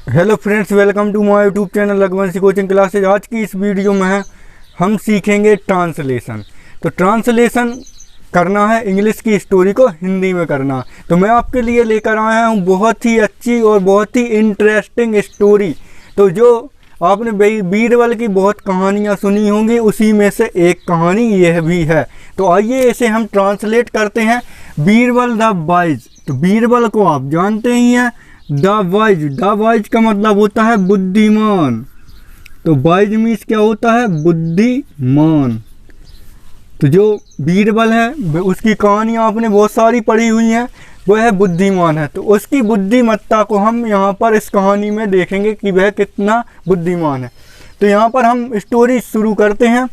Hello friends, welcome to my YouTube channel Raghuvanshi coaching classes. आज की इस वीडियो में हम सीखेंगे ट्रांसलेशन। तो ट्रांसलेशन करना है, इंग्लिश की स्टोरी को हिंदी में करना। तो मैं आपके लिए लेकर आया हूँ बहुत ही अच्छी और बहुत ही इंटरेस्टिंग स्टोरी। तो जो आपने बीरबल की बहुत कहानियाँ सुनी होंगी, उसी में से एक कहानी यह भी है। तो आइए इसे हम ट्रांसलेट करते हैं। Birbal the wise. तो बीरबल को आप जानते ही हैं, द वाइज का मतलब होता है बुद्धिमान। तो वाइज मीन्स क्या होता है? बुद्धिमान। तो जो बीरबल है उसकी कहानियाँ आपने बहुत सारी पढ़ी हुई हैं, वह है बुद्धिमान है। तो उसकी बुद्धिमत्ता को हम यहाँ पर इस कहानी में देखेंगे कि वह कितना बुद्धिमान है। तो यहाँ पर हम स्टोरी शुरू करते हैं,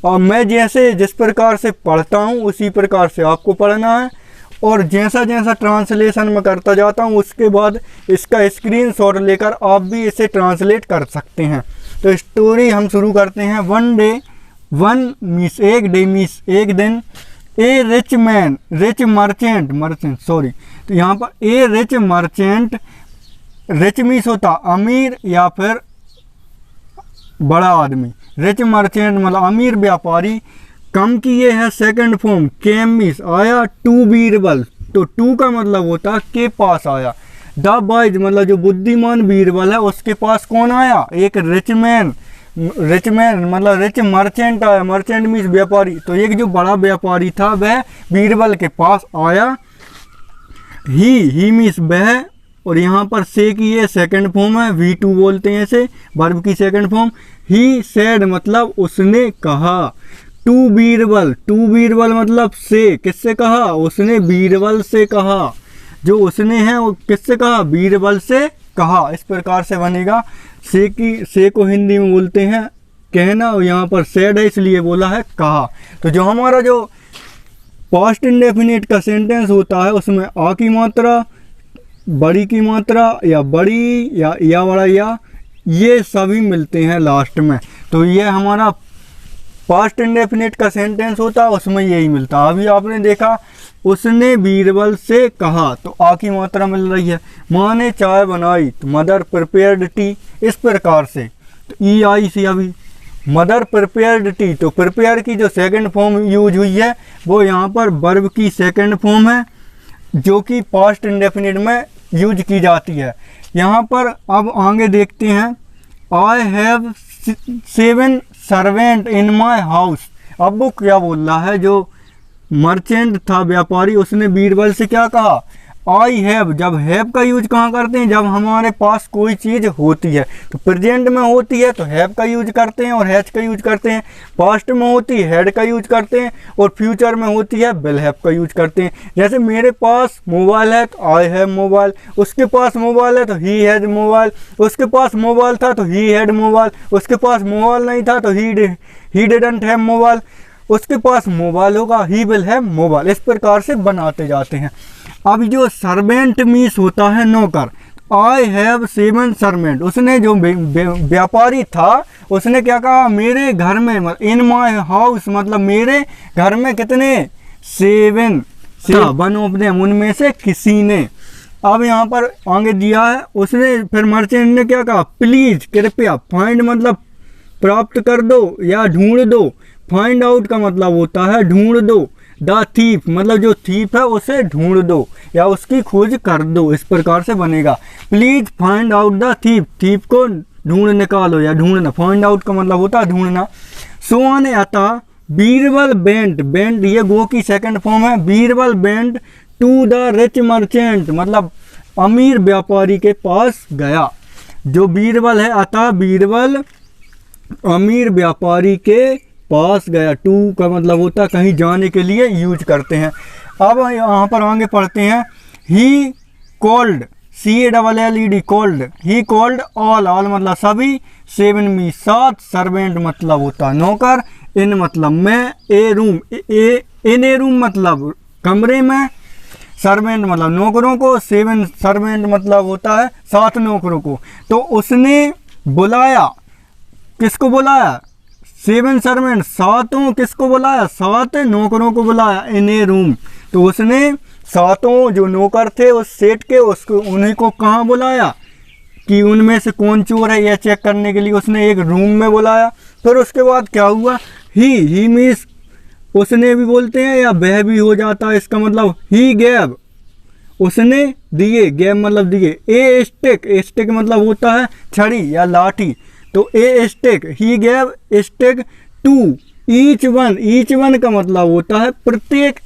और मैं जिस प्रकार से पढ़ता हूँ उसी प्रकार से आपको पढ़ना है, और जैसा जैसा ट्रांसलेशन में करता जाता हूँ उसके बाद इसका स्क्रीनशॉट लेकर आप भी इसे ट्रांसलेट कर सकते हैं। तो स्टोरी हम शुरू करते हैं। एक दिन ए रिच मर्चेंट तो यहाँ पर ए रिच मर्चेंट, रिच मीन्स होता अमीर या फिर बड़ा आदमी। रिच मर्चेंट मतलब अमीर व्यापारी। कम की ये है सेकंड फॉर्म, केम मीन्स आया, टू बीरबल तो टू का मतलब होता है के पास आया। द वाइज मतलब जो बुद्धिमान बीरबल है उसके पास कौन आया? एक रिच मैन मतलब रिच मर्चेंट आया। मर्चेंट मीन्स व्यापारी। तो एक जो बड़ा व्यापारी था वह बीरबल के पास आया। ही मीन्स वह, और यहाँ पर से की ये सेकंड फॉर्म है, V2 बोलते हैं इसे, वर्ब की सेकंड फॉर्म। ही सेड मतलब उसने कहा। टू बीरबल मतलब से, किससे कहा? उसने बीरबल से कहा। जो उसने है वो किससे कहा? बीरबल से कहा। इस प्रकार से बनेगा। से को हिंदी में बोलते हैं कहना, और यहाँ पर सेड है इसलिए बोला है कहा। तो जो हमारा जो पास्ट इंडेफिनिट का सेंटेंस होता है उसमें आ की मात्रा, बड़ी की मात्रा, या बड़ी या बड़ा, या ये सभी मिलते हैं लास्ट में। तो ये हमारा पास्ट इंडेफिनिट का सेंटेंस होता है, उसमें यही मिलता है। अभी आपने देखा उसने बीरबल से कहा, तो आ की मात्रा मिल रही है। माँ ने चाय बनाई, तो मदर प्रिपेयर्ड टी। इस प्रकार से तो ई आई सी, अभी मदर प्रिपेयर्ड टी। तो प्रिपेयर की जो सेकंड फॉर्म यूज हुई है वो यहाँ पर वर्ब की सेकंड फॉर्म है, जो कि पास्ट इंडेफिनिट में यूज की जाती है। यहाँ पर अब आगे देखते हैं। I have 7 servant in my house. अब वो क्या बोल रहा है? जो मर्चेंट था व्यापारी, उसने बीरबल से क्या कहा? I have. जब हैव का यूज कहाँ करते हैं? जब हमारे पास कोई चीज़ होती है। तो प्रेजेंट में होती है तो हैव का यूज करते हैं और हैज का यूज करते हैं। पास्ट में होती है हैड का यूज करते हैं, और फ्यूचर में होती है विल हैव का यूज करते हैं। जैसे मेरे पास मोबाइल है तो आई हैव मोबाइल, उसके पास मोबाइल है तो ही हैज मोबाइल, उसके पास मोबाइल था तो ही हैड मोबाइल, उसके पास मोबाइल नहीं था तो ही डिडंट हैव मोबाइल, उसके पास मोबाइल होगा ही विल हैव मोबाइल। इस प्रकार से बनाते जाते हैं। अब जो सर्वेंट मीन्स होता है नौकर। I have 7 servant. उसने जो व्यापारी था उसने क्या कहा? मेरे घर में, इन माई हाउस मतलब मेरे घर में कितने? 7 वन ऑफ देम, उनमें से किसी ने। अब यहाँ पर आगे दिया है उसने, फिर मर्चेंट ने क्या कहा? प्लीज, कृपया। फाइंड मतलब प्राप्त कर दो या ढूंढ दो। फाइंड आउट का मतलब होता है ढूंढ दो। द थीफ मतलब जो थीफ है उसे ढूंढ दो या उसकी खोज कर दो। इस प्रकार से बनेगा। Please find out the thief. Thief को ढूंढ निकालो या ढूंढना। फाइंड आउट का मतलब होता है ढूंढना। सो ने अतः बीरबल बेंट ये गो की सेकंड फॉर्म है। Birbal went to the rich merchant मतलब अमीर व्यापारी के पास गया। जो बीरबल है, अतः बीरबल अमीर व्यापारी के पास गया। टू का मतलब होता है कहीं जाने के लिए यूज करते हैं। अब यहाँ पर आगे पढ़ते हैं। He called, CALLED called, he called all मतलब सभी। 7 में 7 सर्वेंट मतलब होता है नौकर। इन मतलब में, ए रूम, इन ए रूम मतलब कमरे में। सर्वेंट मतलब नौकरों को। 7 सर्वेंट मतलब होता है 7 नौकरों को। तो उसने बुलाया, किसको बुलाया? 7 सर्वेंट, 7 किसको बुलाया? 7 नौकरों को बुलाया। इन ए रूम। तो उसने सातों जो नौकर थे उस सेठ के, उसको उन्हीं को कहाँ बुलाया? कि उनमें से कौन चोर है यह चेक करने के लिए उसने एक रूम में बुलाया। फिर उसके बाद क्या हुआ, ही मीन्स उसने भी बोलते हैं या वह भी हो जाता है, इसका मतलब ही गेव उसने दिए, गेव मतलब दिए। ए स्टिक मतलब होता है छड़ी या लाठी, तो a stick, he gave stick to each one का मतलब होता है प्रत्येक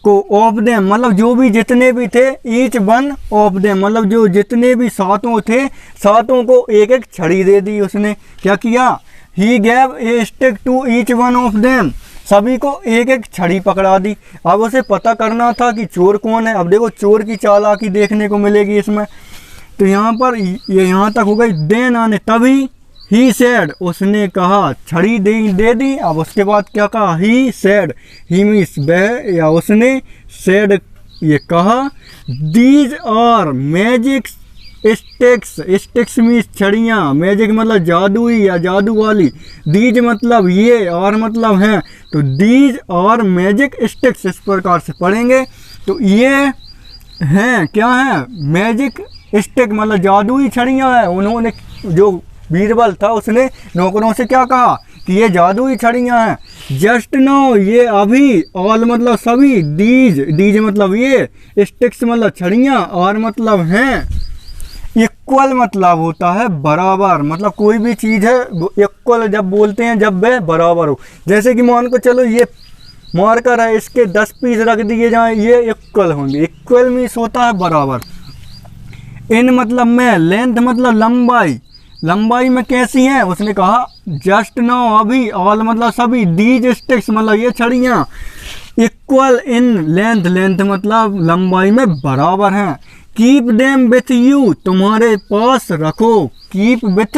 को ऑफ देम मतलब जो भी जितने भी थे, ईच वन ऑफ देम मतलब जो जितने भी सातों थे, सातों को एक एक छड़ी दे दी उसने। क्या किया, he gave a stick to each one of them, सभी को एक एक छड़ी पकड़ा दी। अब उसे पता करना था कि चोर कौन है। अब देखो चोर की चालाकी देखने को मिलेगी इसमें। तो यहाँ पर ये यहाँ तक हो गई। देन आने तभी ही सेड उसने कहा, छड़ी दे दी। अब उसके बाद क्या कहा, ही सेड, ही मीन्स वह या उसने, सेड ये कहा, these are magic sticks means छड़ियाँ, मैजिक मतलब जादुई या जादू वाली, दीज मतलब ये, और मतलब हैं, तो दीज आर मैजिक स्टिक्स इस प्रकार से पढ़ेंगे। तो ये हैं क्या है, मैजिक स्टिक मतलब जादुई छड़ियाँ हैं। उन्होंने जो बीरबल था उसने नौकरों से क्या कहा कि ये जादुई छड़ियाँ हैं। जस्ट नो ये अभी, ऑल मतलब सभी, दीज मतलब ये, स्टिक्स मतलब छड़ियाँ, और मतलब हैं, इक्वल मतलब होता है बराबर, मतलब कोई भी चीज़ है इक्वल जब बोलते हैं जब वह बराबर हो। जैसे कि मान को चलो ये मार्कर है, इसके 10 पीस रख दिए जाएं, ये इक्वल होंगे। इक्वल मीन्स होता है बराबर। इन मतलब में, लेंथ मतलब लंबाई, लंबाई में कैसी हैं उसने कहा, जस्ट नाउ अभी, ऑल मतलब सभी, दीज स्टिक्स मतलब ये छड़ियाँ, इक्वल इन लेंथ, लेंथ मतलब लंबाई में बराबर हैं। कीप देम विथ यू तुम्हारे पास रखो, कीप विथ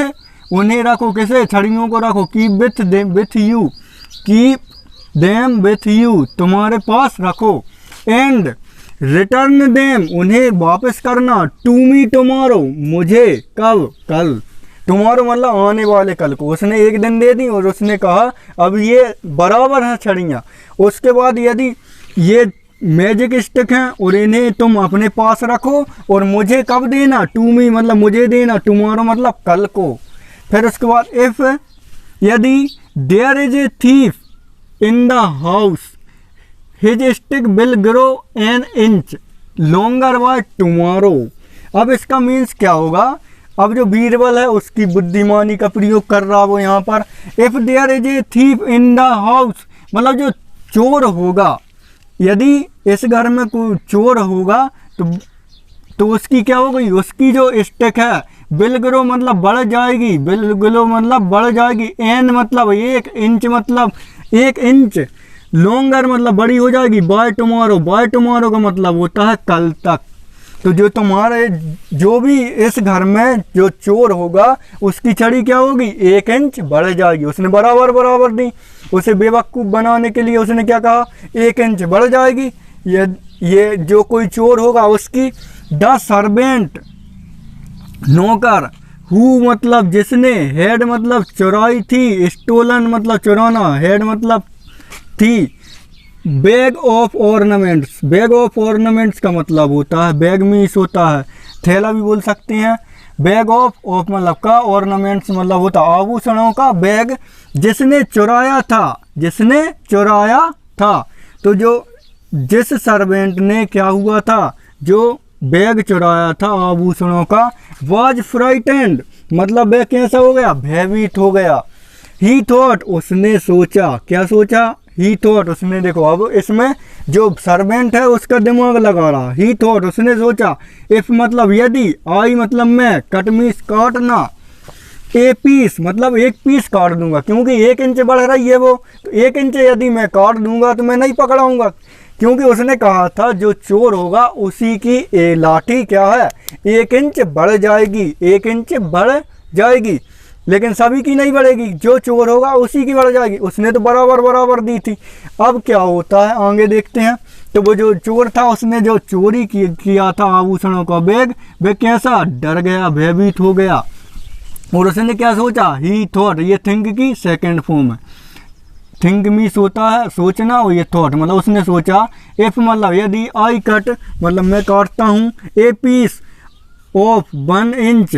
उन्हें रखो, किसे, छड़ियों को रखो, keep with them with you, keep them with you तुम्हारे पास रखो। एंड रिटर्न देम उन्हें वापस करना, टू मी टुमारो मुझे, कब, कल, टुमारो मतलब आने वाले कल को। उसने एक दिन दे दी और उसने कहा अब ये बराबर है छड़ियाँ। उसके बाद यदि ये मैजिक स्टिक हैं और इन्हें तुम अपने पास रखो और मुझे कब देना, टू मी मतलब मुझे देना, टुमारो मतलब कल को। फिर उसके बाद इफ यदि there is a thief in the house his stick will grow an inch longer by tomorrow. अब इसका मीन्स क्या होगा, अब जो बीरबल है उसकी बुद्धिमानी का प्रयोग कर रहा वो यहाँ पर। If there is a thief in the house मतलब जो चोर होगा, यदि इस घर में कोई चोर होगा तो उसकी क्या हो गई, उसकी जो स्टिक है विल ग्रो मतलब बढ़ जाएगी, विल ग्रो मतलब बढ़ जाएगी, एन मतलब 1 इंच मतलब 1 इंच, लॉन्गर मतलब बड़ी हो जाएगी, बाय टुमारो, बाय टुमारो का मतलब होता है कल तक। तो जो तुम्हारे जो भी इस घर में जो चोर होगा उसकी छड़ी क्या होगी, 1 इंच बढ़ जाएगी। उसने बराबर बराबर दी, उसे बेवकूफ़ बनाने के लिए उसने क्या कहा, 1 इंच बढ़ जाएगी। ये जो कोई चोर होगा उसकी, द सर्वेंट नौकर, हु मतलब जिसने, हेड मतलब चुराई थी, स्टोलन मतलब चुराना, हेड मतलब थी, bag of ornaments, bag of ornaments का मतलब होता है, बैग मीन्स होता है थैला भी बोल सकते हैं, बैग ऑफ मतलब का, ऑर्नामेंट्स मतलब होता है आभूषणों का बैग, जिसने चुराया था, जिसने चुराया था। तो जो जिस सर्वेंट ने क्या हुआ था, जो बैग चुराया था आभूषणों का, वाज फ्राइटेंड मतलब वह कैसा हो गया, भयभीत हो गया। ही थॉट उसने सोचा, क्या सोचा, ही थॉट उसने, देखो अब इसमें जो सर्वेंट है उसका दिमाग लगा रहा, ही थॉट उसने सोचा, इफ मतलब यदि, आई मतलब मैं, कट मीन्स काटना, ए पीस मतलब 1 पीस काट दूंगा, क्योंकि 1 इंच बढ़ रही है वो, तो 1 इंच यदि मैं काट दूंगा तो मैं नहीं पकड़ाऊंगा, क्योंकि उसने कहा था जो चोर होगा उसी की लाठी क्या है, 1 इंच बढ़ जाएगी, 1 इंच बढ़ जाएगी, लेकिन सभी की नहीं बढ़ेगी, जो चोर होगा उसी की बढ़ जाएगी। उसने तो बराबर बराबर दी थी। अब क्या होता है आगे देखते हैं। तो वो जो चोर था उसने जो चोरी किया था आभूषणों का बैग, वे कैसा, डर गया, भयभीत हो गया, और उसने क्या सोचा, ही थॉट, ये थिंक की सेकंड फॉर्म है, थिंक मीन्स होता है सोचना, और ये थॉट मतलब उसने सोचा। इफ मतलब यदि, आई कट मतलब मैं काटता हूँ, ए पीस ऑफ 1 इंच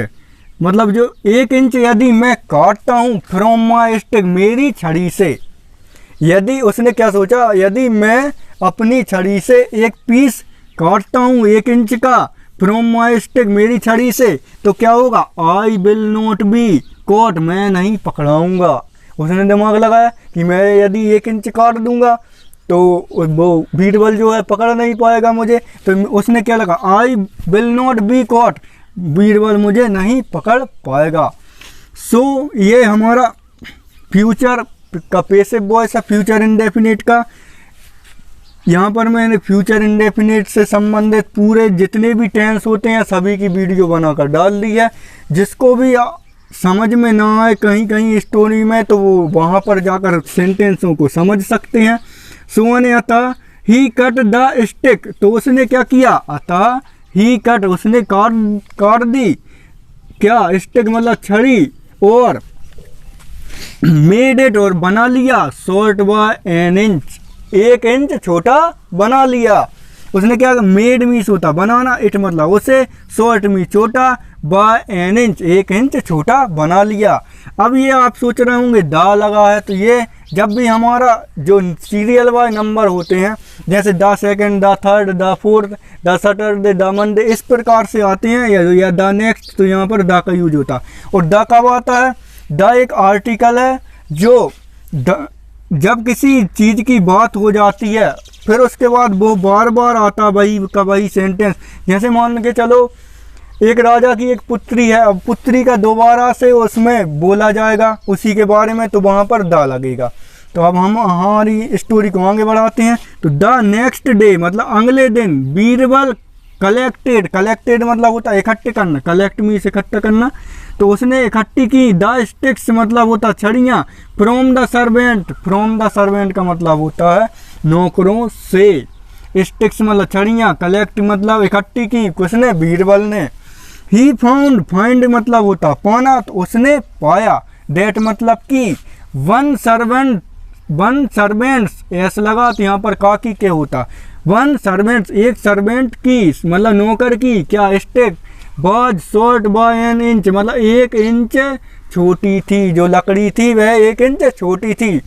मतलब जो 1 इंच यदि मैं काटता हूँ, फ्रॉम माई स्टिक मेरी छड़ी से। यदि उसने क्या सोचा, यदि मैं अपनी छड़ी से एक पीस काटता हूँ 1 इंच का, फ्रॉम माई स्टिक मेरी छड़ी से, तो क्या होगा, I will not be caught मैं नहीं पकड़ाऊँगा। उसने दिमाग लगाया कि मैं यदि 1 इंच काट दूंगा तो वो बीरबल जो है पकड़ नहीं पाएगा मुझे। तो उसने क्या लगा, I will not be caught, Birbal मुझे नहीं पकड़ पाएगा। सो ये हमारा फ्यूचर का पैसिव वॉइस है, फ्यूचर इंडेफिनिट का। यहाँ पर मैंने फ्यूचर इंडेफिनिट से संबंधित पूरे जितने भी टेंस होते हैं सभी की वीडियो बनाकर डाल दी है। जिसको भी समझ में ना आए कहीं कहीं स्टोरी में, तो वो वहाँ पर जाकर सेंटेंसों को समझ सकते हैं। सो ने अतः ही कट द स्टिक, तो उसने क्या किया, अतः ही कट उसने काट दी क्या, स्टिक मतलब छड़ी, और मेड इट और बना लिया, शॉर्ट बाय एन इंच 1 इंच छोटा बना लिया। उसने क्या, मेड मीन्स होता बनाना, इट मतलब उसे, शॉर्ट मीन्स छोटा, बाय एन इंच 1 इंच छोटा बना लिया। अब ये आप सोच रहे होंगे दा लगा है, तो ये जब भी हमारा जो सीरियल वाइज नंबर होते हैं, जैसे the second, the third, the fourth, the Saturday, the Monday, इस प्रकार से आते हैं, या द नेक्स्ट, तो यहाँ पर द का यूज होता है। और द कब आता है, द एक आर्टिकल है जो जब किसी चीज़ की बात हो जाती है फिर उसके बाद वो बार बार आता वही का वही सेंटेंस। जैसे मान के चलो एक राजा की एक पुत्री है, अब पुत्री का दोबारा से उसमें बोला जाएगा उसी के बारे में, तो वहाँ पर दा लगेगा। तो अब हम हमारी स्टोरी को आगे बढ़ाते हैं। तो द नेक्स्ट डे मतलब अगले दिन, बीरबल कलेक्टेड मतलब होता है इकट्ठे करना, कलेक्ट मीन्स इकट्ठा करना, तो उसने इकट्ठी की। द स्टिक्स मतलब होता है छड़ियाँ, फ्रॉम द सर्वेंट का मतलब होता है नौकरों से, स्टिक्स मतलब छड़ियाँ, कलेक्ट मतलब इकट्ठी की किसने, बीरबल ने। ही फाइंड मतलब होता पाना, तो उसने पाया। डेट मतलब की, वन सर्वेंट्स ऐसा लगा तो यहाँ पर काकी के होता, वन सर्वेंट्स एक सर्वेंट की मतलब नौकर की क्या, स्टिक बाज शॉर्ट बाय एन इंच मतलब 1 इंच छोटी थी, जो लकड़ी थी वह 1 इंच छोटी थी।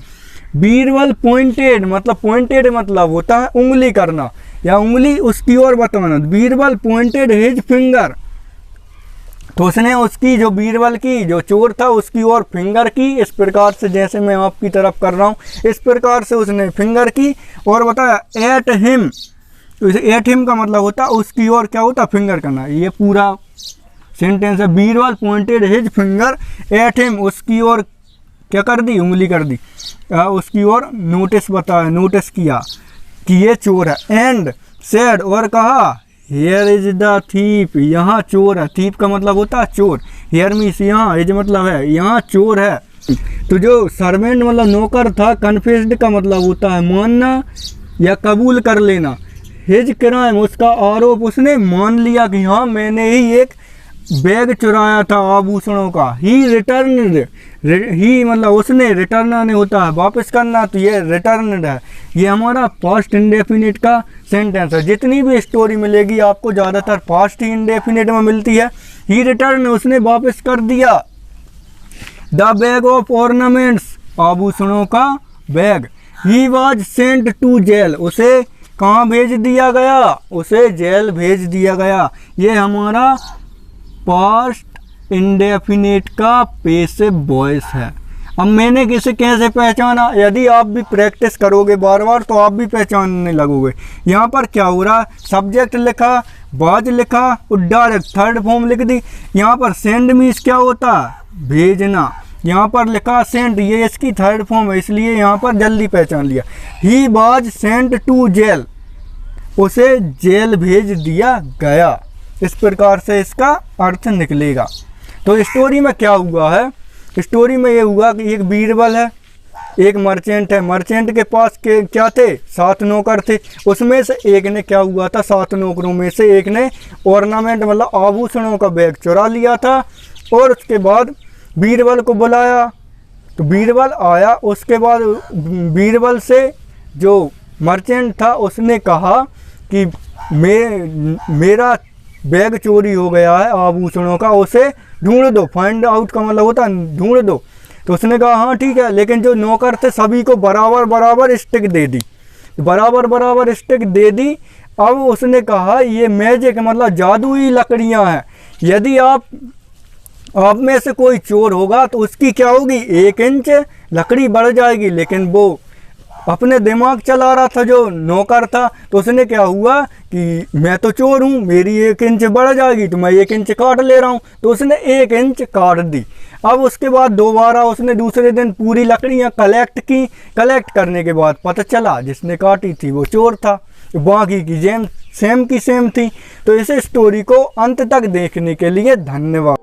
बीरबल पॉइंटेड मतलब होता है उंगली करना या उंगली उसकी ओर बताना। बीरबल पॉइंटेड हिज फिंगर, तो उसने उसकी जो बीरबल की जो चोर था उसकी ओर फिंगर की, इस प्रकार से जैसे मैं आपकी तरफ कर रहा हूँ इस प्रकार से उसने फिंगर की और बताया एट हिम, तो एट हिम का मतलब होता उसकी ओर क्या होता, फिंगर करना। ये पूरा सेंटेंस है। Birbal pointed his finger at him, उसकी ओर क्या कर दी, उंगली कर दी, उसकी ओर नोटिस किया कि ये चोर है। एंड सेड और कहा, हियर इज द थीप, यहाँ चोर है। थीप का मतलब होता है चोर, हियर मीन्स यहाँ, इज मतलब है यहाँ चोर है। तो जो सर्वेंट मतलब नौकर था, कन्फेस्ड का मतलब होता है मानना या कबूल कर लेना। हिज क्राइम उसका आरोप, उसने मान लिया कि हाँ मैंने ही एक बैग चुराया था आभूषणों का। ही रिटर्न, ही मतलब उसने, रिटर्न आने होता है वापस करना, तो ये रिटर्न है। ये हमारा पास्ट इंडेफिनिट का सेंटेंस है। जितनी भी स्टोरी मिलेगी आपको ज़्यादातर पास्ट ही इंडेफिनिट में मिलती है। ही रिटर्न उसने वापस कर दिया। द बैग ऑफ ऑर्नामेंट्स आभूषणों का बैग। He was sent to jail, उसे कहाँ भेज दिया गया, उसे जेल भेज दिया गया। ये हमारा पास्ट इंडेफिनिट का पैसिव वॉइस है। अब मैंने इसे कैसे पहचाना, यदि आप भी प्रैक्टिस करोगे बार बार तो आप भी पहचानने लगोगे। यहाँ पर क्या हो रहा, सब्जेक्ट लिखा, वाज लिखा और डायरेक्ट थर्ड फॉर्म लिख दी। यहाँ पर सेंड मीन्स क्या होता है, भेजना। यहाँ पर लिखा सेंट, ये इसकी थर्ड फॉर्म है, इसलिए यहाँ पर जल्दी पहचान लिया। He was sent to jail, उसे जेल भेज दिया गया। इस प्रकार से इसका अर्थ निकलेगा। तो स्टोरी में क्या हुआ है, स्टोरी में ये हुआ कि एक बीरबल है, एक मर्चेंट है। मर्चेंट के पास के क्या थे, 7 नौकर थे। उसमें से एक ने क्या हुआ था, 7 नौकरों में से एक ने ऑर्नामेंट मतलब आभूषणों का बैग चुरा लिया था। और उसके बाद बीरबल को बुलाया तो बीरबल आया, उसके बाद बीरबल से जो मर्चेंट था उसने कहा कि मेरा बैग चोरी हो गया है आभूषणों का, उसे ढूंढ दो। फाइंड आउट का मतलब होता है ढूंढ दो। तो उसने कहा हाँ ठीक है, लेकिन जो नौकर थे सभी को बराबर बराबर स्टिक दे दी, बराबर बराबर स्टिक दे दी। अब उसने कहा ये मैजिक मतलब जादुई लकड़ियां हैं, यदि आप में से कोई चोर होगा तो उसकी क्या होगी, 1 इंच लकड़ी बढ़ जाएगी। लेकिन वो अपने दिमाग चला रहा था जो नौकर था, तो उसने क्या हुआ कि मैं तो चोर हूँ, मेरी 1 इंच बढ़ जाएगी तो मैं 1 इंच काट ले रहा हूँ। तो उसने 1 इंच काट दी। अब उसके बाद दोबारा उसने दूसरे दिन पूरी लकड़ियाँ कलेक्ट की। कलेक्ट करने के बाद पता चला जिसने काटी थी वो चोर था, बाकी की सेम की सेम थी। तो इस स्टोरी को अंत तक देखने के लिए धन्यवाद।